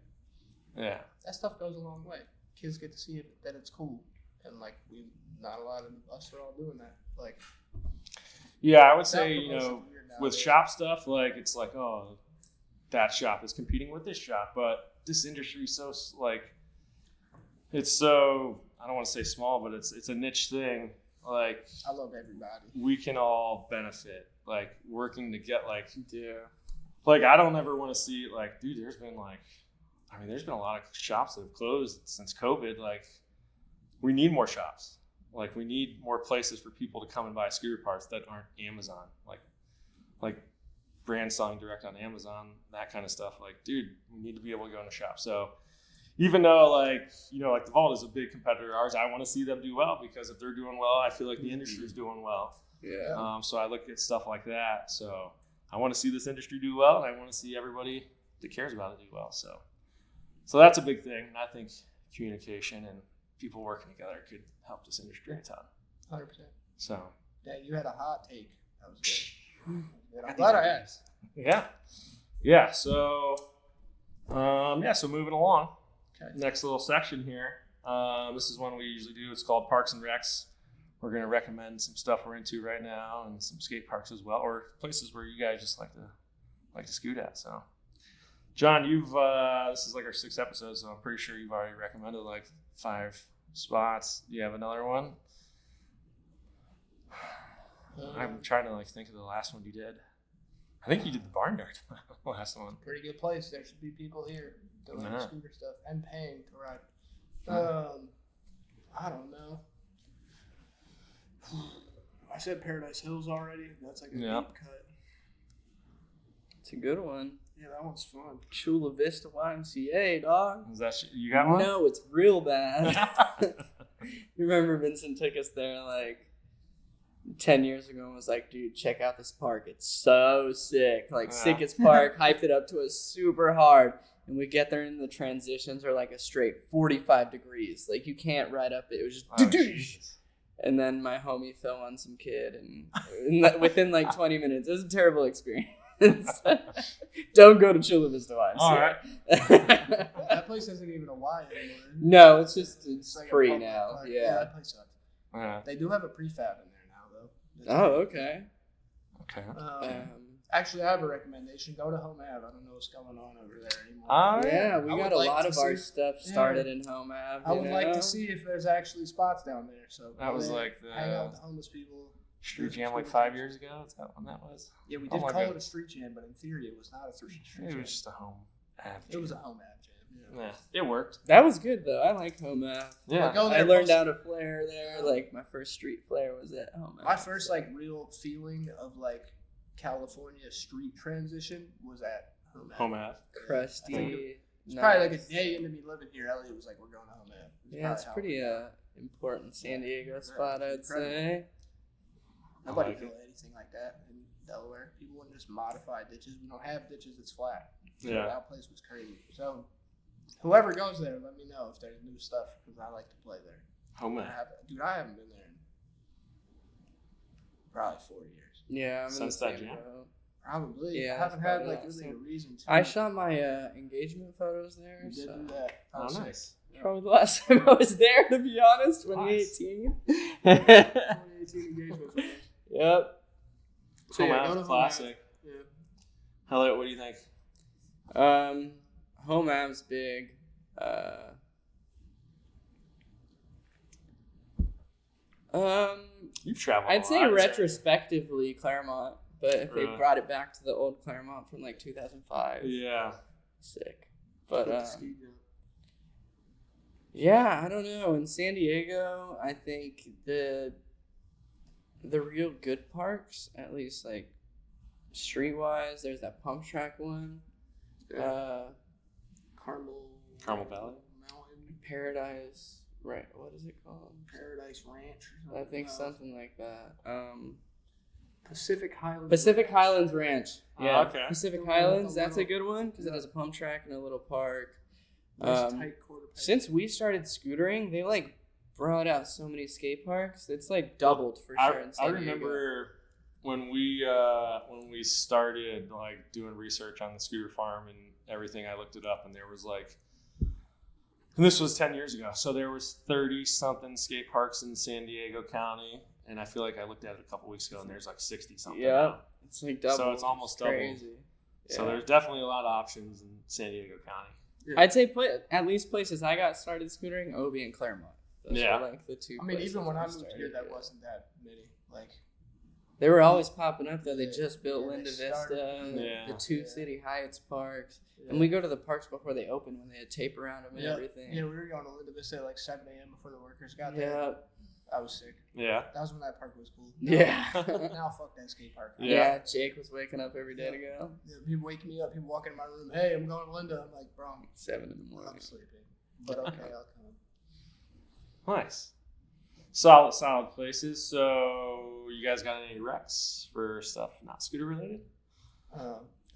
yeah. that stuff goes a long way. Kids get to see it, that it's cool, and like not a lot of us are all doing that. Like, Yeah, I would say, that you know, promotion's weird with nowadays. shop stuff, like, it's like, oh, that shop is competing with this shop. But this industry is so, like, it's so, I don't want to say small, but it's a niche thing. Like, I love everybody. we can all benefit, like, working to get, like, Yeah. like, I don't ever want to see, like, dude, there's been a lot of shops that have closed since COVID. Like, we need more shops. Like, we need more places for people to come and buy scooter parts that aren't Amazon. Like brand selling direct on Amazon, that kind of stuff. Like, dude, we need to be able to go in a shop. So even though, like, you know, like the Vault is a big competitor of ours, I want to see them do well, because if they're doing well, I feel like the industry is doing well. Yeah. So I look at stuff like that. So I want to see this industry do well, and I want to see everybody that cares about it do well. So that's a big thing. And I think communication and people working together could help this industry a ton. 100%. So Yeah, you had a hot take. That was good. I'm glad I asked. yeah. So so moving along. Okay. Next little section here. This is one we usually do. It's called Parks and Recs. We're going to recommend some stuff we're into right now, and some skate parks as well, or places where you guys just like to scoot at. So, John, you've this is like our 6th episode, so I'm pretty sure you've already recommended like 5 spots. Do you have another one? I'm trying to like think of the last one you did. I think you did the Barnyard last one. Pretty good place. There should be people here doing Yeah. scooter stuff and paying to ride. I don't know. I said Paradise Hills already. That's like a Yeah. deep cut. It's a good one. Yeah, that one's fun. Chula Vista YMCA, dog. Is that you got one? No, it's real bad. You remember Vincent took us there like 10 years ago and was like, dude, check out this park. It's so sick. Like, sickest park. Hyped it up to us super hard. And we get there and the transitions are like a straight 45 degrees. Like, you can't ride up it. It was just... jeez. And then my homie fell on some kid. And within like 20 minutes, it was a terrible experience. Don't go to Chula Vista YMCA. All right. That place isn't even a Y anymore. No, it's like a free public now. park. Yeah. That place sucks. They do have a prefab in there now, though. Oh, okay. Okay. Actually, I have a recommendation. Go to Home Ave. I don't know what's going on over there anymore. Yeah, we I got would a like lot to of our see- stuff started in Home Ave. I would like to see if there's actually spots down there. So That go was there, like hang out the with the homeless people. Street Jam like 5 years ago. Is that when that was? Yeah, we Oh did my call God. it a street jam, but in theory, it was not a street It jam. was just a home ad. It was a Home Ave jam. Yeah, it worked. That was good though. I like Home Ave. Yeah. Go I there learned most- how to flare there. Like my first street flare was at Home Ave. My first like real feeling of like California street transition was at Home Ave. Home ad. crusty. It's probably like a day into me living here. Elliott was like, "We're going to Home Ave." Yeah, it's pretty important San Diego spot, I'd say. Nobody like built anything like that in Delaware. People wouldn't just modify ditches. We don't have ditches. It's flat. So Yeah. that place was crazy. So whoever goes there, let me know if there's new stuff because I like to play there. Home I ad. haven't been there in probably 4 years. Yeah, I'm Since in the that same jam? boat. Probably. Yeah, I haven't that's had probably like not really a so- reason to. I shot my engagement photos there. You did So. do that. Oh, was nice. Probably the last time I was there, to be honest, 2018. 2018 engagement photos. Yep. So Home yeah, ad, go to Home classic. Ave. Yeah. Elliott, what do you think? Home Ave's big. You've traveled. I'd a say lot, retrospectively Claremont, but if they Really? brought it back to the old Claremont from like 2005, Yeah. sick. But Put the ski jump. yeah, I don't know. In San Diego, I think the real good parks, at least like streetwise, there's that pump track one. Carmel Valley? Mountain, Paradise, right? What is it called? Paradise Ranch. Or I something. think No. something like that. Pacific Highlands. Pacific Ranch. Highlands Ranch. Yeah, okay. Pacific The little- Highlands. the That's a little- good one because it yeah. has a pump track and a little park. Nice tight quarter pipe. Since we started scootering, they like brought out so many skate parks. It's like doubled for sure in I San Diego. remember when we started like doing research on the scooter farm and everything. I looked it up, and there was like, and this was 10 years ago. So there was 30 something skate parks in San Diego County, and I feel like I looked at it a couple weeks ago, and there's like 60 something. Yeah, now. it's like double. So it's almost double. crazy. So Yeah. there's definitely a lot of options in San Diego County. I'd say at least places I got started scootering, Obi and Claremont. Those Yeah. were like the two. I mean, places even when I moved started, here, that yeah. wasn't that many. Like, They were always popping up though. They Yeah. just built Yeah, they Linda started- Vista, Yeah. the two Yeah. City Heights parks, yeah. and we go to the parks before they open when they had tape around them and yeah. everything. Yeah, we were going to Linda Vista at like 7 a.m. before the workers got Yeah. there. I was sick. Yeah. That was when that park was cool. Yeah. Now fuck that skate park. Yeah. Yeah, Jake was waking up every day to go. Yeah, he'd wake me up. He'd walk into my room. Hey, I'm going to Linda. I'm like, bro, 7 in the morning. I'm sleeping. But okay, I'll come. Nice. Solid places. So you guys got any recs for stuff not scooter related?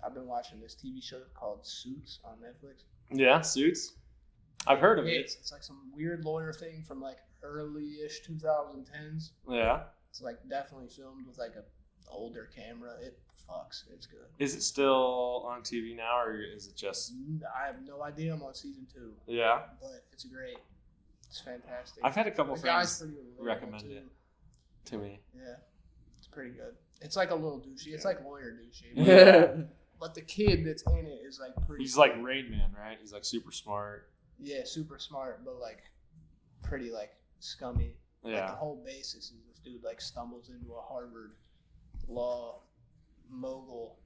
I've been watching this TV show called Suits on Netflix. Yeah, Suits. I've heard of it. It's like some weird lawyer thing from like early-ish 2010s. Yeah. It's like definitely filmed with like a older camera. It fucks. It's good. Is it still on TV now, or is it just? I have no idea. I'm on season 2, Yeah. but it's great. It's fantastic. I've had a couple The guy's friends pretty relatable, recommend too. it to me. Yeah, it's pretty good. It's like a little douchey. It's like lawyer douchey. Yeah. But the kid that's in it is like pretty. He's like Rain Man, right? He's like super smart. Yeah, super smart, but like pretty like scummy. Like, the Yeah. whole basis is this dude like stumbles into a Harvard law mogul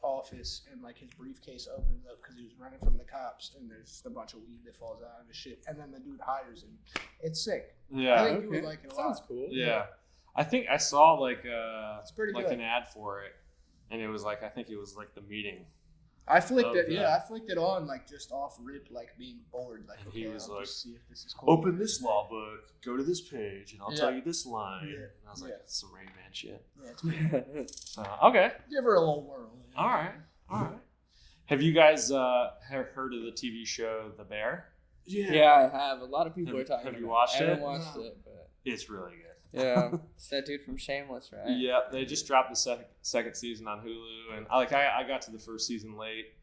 office, and like his briefcase opens up because he was running from the cops, and there's just a bunch of weed that falls out of his shit, and then the dude hires him. It's sick. I Yeah. think you would like it a lot. Sounds cool. Yeah. I think I saw like It's pretty like good. an ad for it, and it was like, I think it was like the meeting. I flicked of it. that. Yeah, I flicked it on like just off rip, like being bored. Like, And okay, he was I'll like, just see if this is cool. Open this law book, go to this page, and I'll tell Yeah. you this line. Yeah. And I was like, Yeah. it's some Rain Man shit. Yeah, it's So, okay. give her a little whirl. you know? All right. Have you guys heard of the TV show The Bear? Yeah, I have. A lot of people Have- are talking have about you it. watched I haven't it? watched No. it, but It's really good. yeah. It's that dude from Shameless, right? Yeah, they just dropped the second season on Hulu, and I got to the first season late,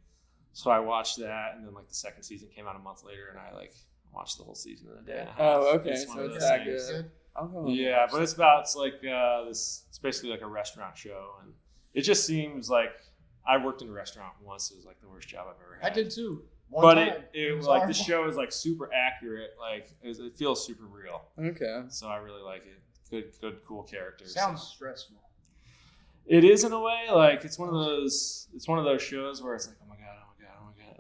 so I watched that, and then like the second season came out a month later, and I like watched the whole season in a day and a half. Oh, okay, It's one so of it's those that things. good. I'll go and Yeah, watch but it. it's basically like a restaurant show, and it just seems like I worked in a restaurant once. It was like the worst job I've ever I had. did too. One But time. it was was like the horrible. show is like super accurate. Like it feels super real. Okay. So I really like it. Good, cool characters. Sounds stressful. It is in a way. Like it's one of those shows where it's like, oh my god.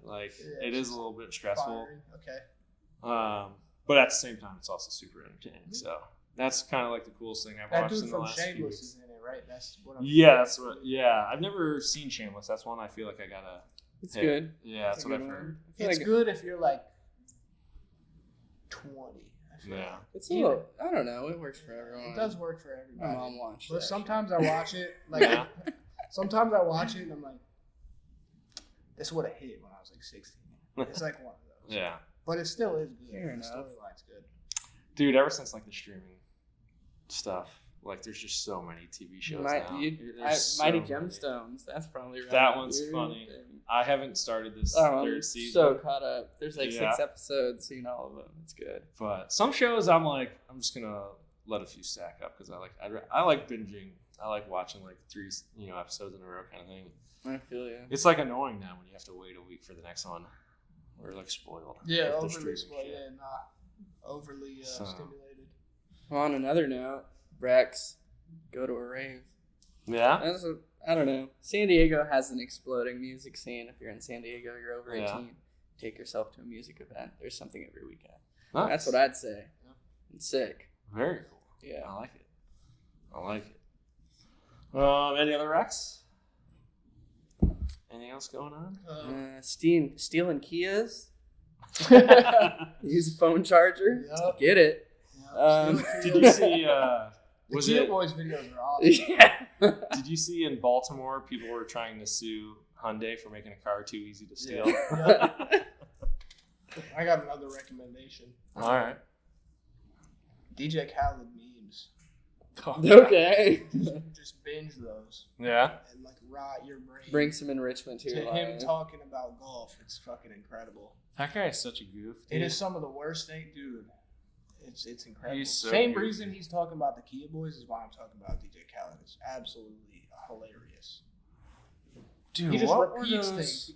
Like Yeah, it it's is a little bit stressful. Fiery. Okay. But at the same time, it's also super entertaining. So that's kind of like the coolest thing I've That watched dude in the from last few Shameless weeks. is in it, right? That's what I'm. Yeah, that's what. Yeah, I've never seen Shameless. That's one I feel like I gotta. It's hit. good. Yeah, that's It's a what good I've one. heard. I feel It's like good if you're like 20. I feel Yeah. like. it's a little. I don't know. It works for everyone. It does work for My everybody. mom watched But that sometimes shit. I watch it like Yeah. sometimes I watch it and I'm like, this would have hit when I was like 16. It's like one of those. Yeah, But it still is good. Fair The enough. storyline's good. dude. Ever since like the streaming stuff, like there's just so many TV shows now. There's so Mighty many. Gemstones. That's probably right. That one's dude. funny. I haven't started this Oh, I'm third season, so caught up. There's like Yeah. 6 episodes. Seen all of them. It's good. but some shows I'm like, I'm just gonna let a few stack up because I like binging. I like watching like 3 episodes in a row kind of thing. I feel you. It's like annoying now when you have to wait a week for the next one. We're like spoiled. Yeah, with the overly streaming spoiled. shit. Yeah, overly So. stimulated. On another note, Rex, go to a rave. Yeah. I don't know. San Diego has an exploding music scene. If you're in San Diego, you're over 18. Yeah. Take yourself to a music event. There's something every weekend. Nice. That's what I'd say. It's sick. Very cool. Yeah. I like it. Any other Rex? Anything else going on? Stealing Kias. Use a phone charger. Yep. Get it. Did you see? The Was Kia it? Boys videos are awesome. Yeah. Did you see in Baltimore people were trying to sue Hyundai for making a car too easy to steal? Yeah. I got another recommendation. All right. DJ Khaled memes. Okay. Just binge those Yeah. and like rot your brain. Bring some enrichment to to your him life. talking about golf. It's fucking incredible. That guy is such a goof. It dude. is some of the worst thing, dude. It's incredible. He's so Same good. reason he's talking about the Kia Boys is why I'm talking about DJ Khaled. It's absolutely hilarious. Dude, He just what were repeats those? things.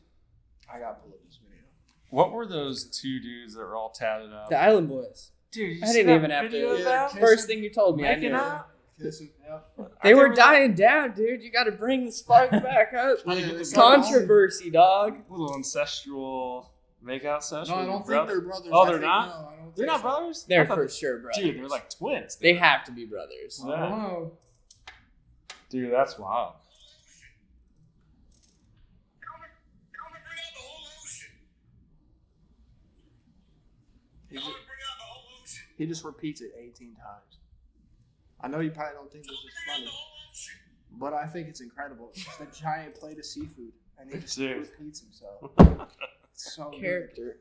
I gotta pull up this video. What were those two dudes that were all tatted up? The Island Boys. Dude, you I see didn't that even have video to. of them? Kissing. First thing you told me, I Making knew. out? Kissing, yep. They were dying down, dude. You got to bring the spark back up. Trying to get the Controversy, dog. little ancestral makeout session. No, I with don't your think brother? they're brothers. Oh, I they're think- not? No, I don't They're think not so. brothers? They're I thought- for sure brothers. Dude, they're like twins. They dude. have to be brothers. Yeah. Oh. Dude, that's wild. Come and bring out the whole ocean. He Come just, and bring out the whole ocean. he just repeats it 18 times. I know you probably don't think this Come is and bring out funny, the whole ocean. but I think it's incredible. It's just a giant plate of seafood, and he just Dude. repeats himself. It's so good. Character.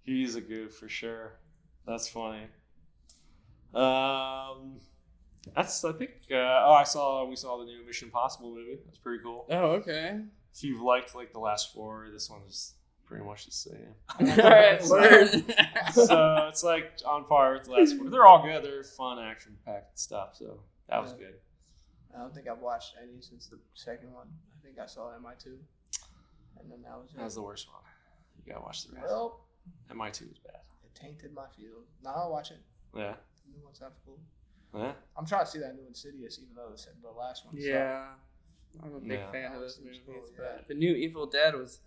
He's a goof for sure. That's funny. That's I think. We saw the new Mission Impossible movie. That's pretty cool. Oh, okay. If you've liked like the last four, this one is pretty much the same. Alright, word. So it's like on par with the last four. They're all good. They're fun, action packed stuff. So that was good. I don't think I've watched any since the second one. I think I saw MI2, and then that was it. That was the worst one. You gotta watch the rest. Well, MI2 was bad. it tainted my field. Now I'll watch it. Yeah. The new one sounds cool. Yeah. I'm trying to see that new Insidious, even though the last one. Yeah. I'm a big Yeah. fan of That those seems movies, cool, but yeah. the new Evil Dead was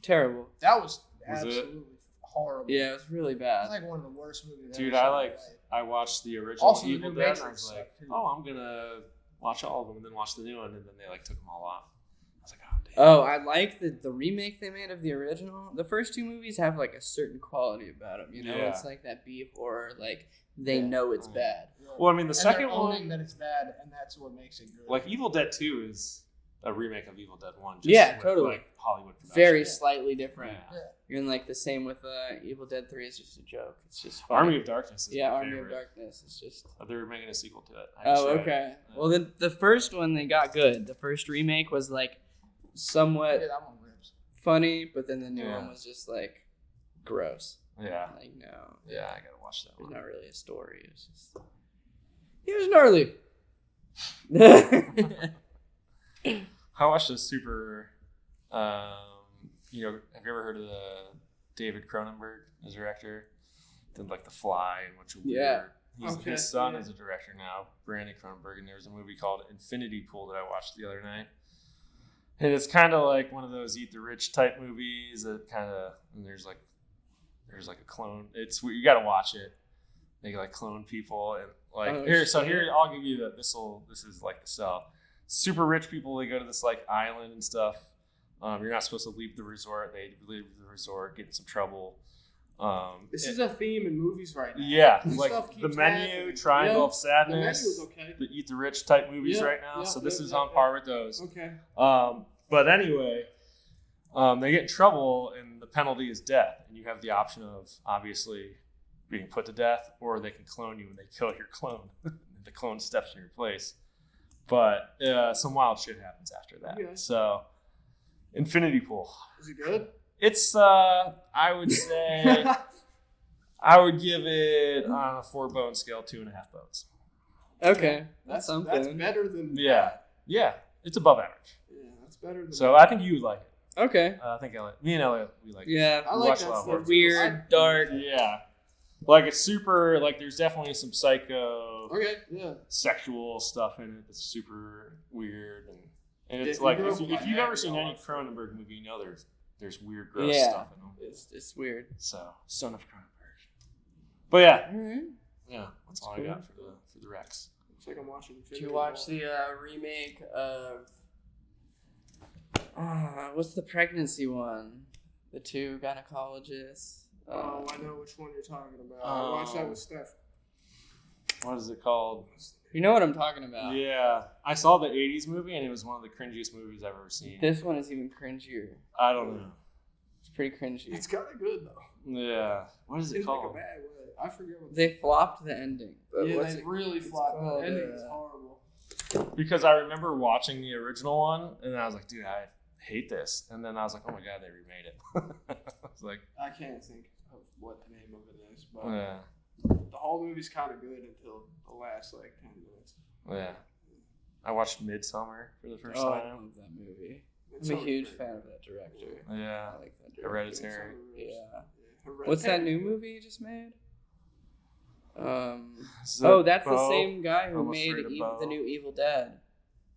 terrible. That was Was it? absolutely horrible. Yeah, it was really It's bad. like one of the worst movies. I've Dude, ever I seen in my life. I watched the original Also, the Evil new Dead, and I Matrix was like, stuff, too. oh, I'm gonna watch all of them, and then watch the new one, and then they like took them all off. I was like, oh damn. Oh, I like the remake they made of the original. The first two movies have like a certain quality about them, you know? Yeah. It's like that B horror, like they Yeah. know it's Oh. bad. Well, I mean, the And second they're owning one, that it's bad, and that's what makes it good. like Evil Dead 2 is a remake of Evil Dead 1. Just Yeah, with, totally. Like Hollywood production. Very Yeah. slightly different. Yeah. And like the same with Evil Dead 3 is just a joke. It's just funny. Army of Darkness is Yeah, my Army favorite. of Darkness is just. They're making a sequel to it. I just Oh, read it. okay. Yeah. Well, then the first one they got good. The first remake was like somewhat yeah, that one rips. funny, but then the new Yeah. one was just like gross. Yeah. Like no, Yeah, I gotta watch that there's one. not really a story. It's just it was gnarly. I watched a super. Have you ever heard of David Cronenberg as a director? Did like The Fly and What's Weird. Yeah. Okay, His son yeah. is a director now, Brandon Cronenberg, and there was a movie called Infinity Pool that I watched the other night. And it's kind of like one of those Eat the Rich type movies that kind of, and there's like a clone. You got to watch it. They like clone people and like Oh, here. shit. So here I'll give you this is like the sell. Super rich people, they go to this like island and stuff. You're not supposed to leave the resort. They leave the resort, get in some trouble. This is a theme in movies right now. Yeah, This like stuff the keeps menu, happening. Triangle Yeah, of Sadness, the menu was okay. the Eat the Rich type movies Yeah, right now. yeah, So this yeah, is yeah, on par with those. Okay. But anyway, they get in trouble, and the penalty is death. And you have the option of obviously being put to death, or they can clone you and they kill your clone. The clone steps in your place. But some wild shit happens after that. Okay. So, Infinity Pool. Is it good? It's I would say I would give it on a 4-bone scale 2.5 bones. Okay, That's something. better than Yeah, yeah, it's above average. Yeah, that's better than So I think you would like it. Okay. I think me and Elliott we like it. Yeah. I we like watch that a lot of stuff. horror Weird, dark. Yeah, Like it's super. Like there's definitely some psycho, Okay, yeah. sexual stuff in it that's super weird, and it's Yeah, like you grew if up you've with ever seen that, any you know. Cronenberg movie, you know there's weird, gross Yeah. stuff in them. It's weird. So son of Cronenberg. But yeah, All right. yeah, that's all cool. I got for the Rex. Looks like I'm watching. Did you watch the remake of? What's the pregnancy one? The two gynecologists. Oh, I know which one you're talking about. I watched that with Steph. What is it called? You know what I'm talking about. Yeah, I saw the '80s movie, and it was one of the cringiest movies I've ever seen. This one is even cringier. I don't know. It's pretty cringy. It's kind of good though. Yeah, what is it It's like called? a bad way. I forget what. They flopped the ending. But Yeah, what's they it- really it's flopped. The called, ending is horrible. Because I remember watching the original one, and I was like, dude, I hate this. And then I was like, oh my god, they remade it. I was like, I can't think of what the name of it is, but yeah, the whole movie's kind of good until the last like 10 minutes. yeah. I watched Midsummer for the first Oh, I time. love that movie. It's I'm a so huge great. fan of that director. Yeah, I like that director. Hereditary. Yeah. What's that new movie you just made? Is it Oh, that's the Bo? same guy who I'm made afraid of Bo. the new Evil Dead.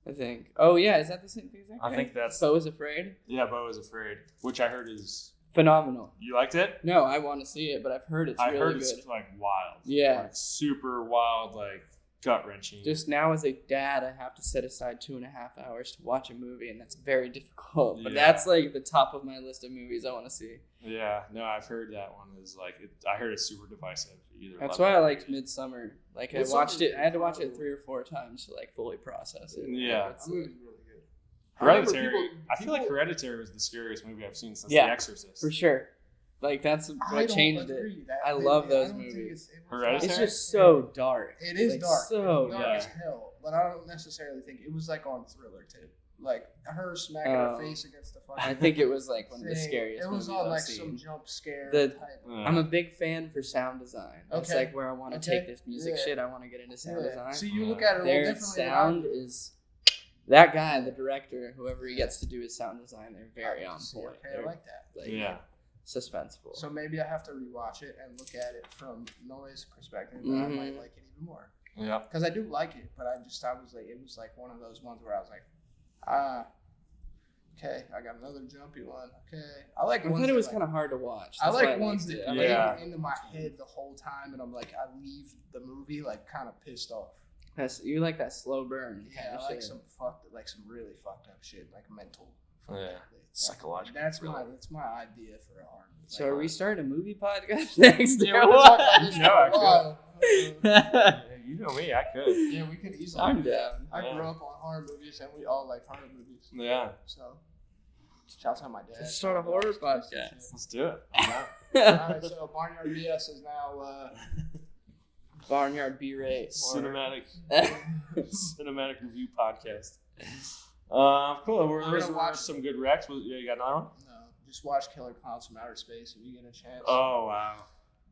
I think. Oh yeah, is that the same thing? I think that's Bo is Afraid. yeah. Bo is Afraid, which I heard is. Phenomenal. You liked it? No, I want to see it, but I've heard it's I really heard good. it's like wild. Yeah. Like super wild, like gut wrenching. Just now, as a dad, I have to set aside 2.5 hours to watch a movie, and that's very difficult. But Yeah. that's like the top of my list of movies I want to see. Yeah, no, I've heard that one is like. I heard it's super divisive. You either That's love why it I or liked hate it. Midsummer. Like I Midsummer's watched it. I had to watch it incredible. 3 or 4 times to like fully process it. Yeah. Like, it's, That movie's really good. I remember Hereditary. people- I feel like people- Hereditary was the scariest movie I've seen since Yeah, The Exorcist. for sure. Like that's I what don't changed it. agree. That I movie- love those don't think movies. it was Hereditary? It's just so dark. It is Like, dark. So It's dark dark. as hell. But I don't necessarily think it was like on Thriller too. Like her smacking her Oh. face against the fucking. I think it was like one of the thing. scariest It was movies on like I've some seen. jump scare The- type. Yeah. I'm a big fan for sound design. That's Okay. like where I want to Okay. take this music Yeah. shit. I want to get into sound Yeah. design. So you look at it a little Their differently. than I sound do. is that guy, the director, whoever he gets to do his sound design. They're very on See, point. okay, I They're like that. like Yeah. suspenseful. So maybe I have to rewatch it and look at it from noise perspective, and I might Mhm. like it even more. Yeah. Because I do like it, but I was like, it was like one of those ones where I was like, okay, I got another jumpy one. Okay, I like. I ones thought it that, was like, kind of hard to watch. I That's why like ones liked that it. play Yeah. into my head the whole time, and I'm like, I leave the movie like kind of pissed off. You like that slow burn. Yeah, kind of I like shit. some really fucked up shit, like mental. Yeah. Psychological That's thriller. my idea for a horror movie. So are we starting a movie podcast next? Yeah, or we're what? talking about this No, for I a while. Yeah, you know me. I could. Yeah, we could easily. I'm down. I Yeah. grew up on horror movies, and we all like horror movies. Yeah. So, shout out my dad. Let's start a horror podcast. Let's do it. I'm down. Alright, so Barnyard BS is now. Barnyard B-rate. Cinematic review podcast. Cool. We're Those gonna were watch- some good recs. Yeah, you got another one? Just watch Killer Clowns from Outer Space if you get a chance. Oh wow,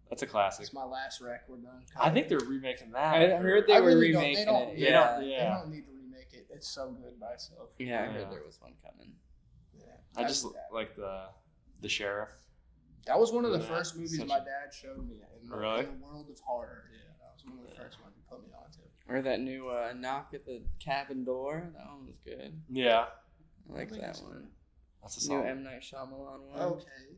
that's a classic. It's my last rec. We're done. I think they're remaking that. I heard they I were really don't- remaking they don't- it. they Yeah. They Yeah. don't need to remake it. It's so good by itself. Yeah, I Yeah. heard there was one coming. Yeah, I just do that. like the sheriff. That was one of the Yeah, first movies such my a- dad showed me in the, Really? in the world of horror. Yeah, that was one of the first ones he put me on to. Or that new knock at the cabin door. That one was good. Yeah, I like think that I've seen one. that's a New song. M. Night Shyamalan one. Okay.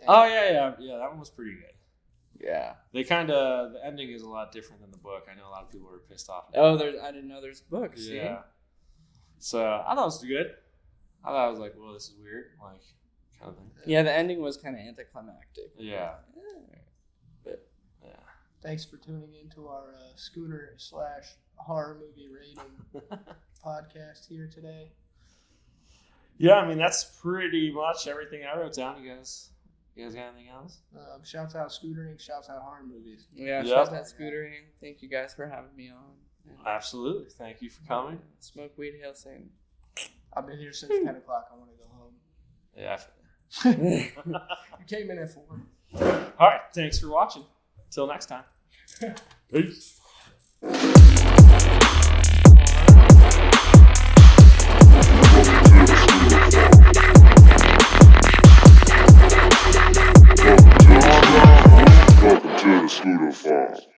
Oh yeah. That one was pretty good. Yeah. They the ending is a lot different than the book. I know a lot of people were pissed off. Oh, I didn't know there's books. see? Yeah. So I thought it was good. I thought I was like, well, this is weird, like kind of thing. Yeah, the ending was kind of anticlimactic. Yeah. But Yeah. Thanks for tuning in to our scooter/horror movie rating podcast here today. Yeah, I mean that's pretty much everything I wrote down. You guys got anything else? Shouts out scootering, shouts out horror movies. yeah, Yep. shout out scootering. Thank you guys for having me on. And Absolutely. Thank you for coming. Smoke weed, hail Satan. I've been here since 10 o'clock. I want to go home. Yeah. You came in at 4. All right. Thanks for watching. Till next time. Peace. Welcome the farm.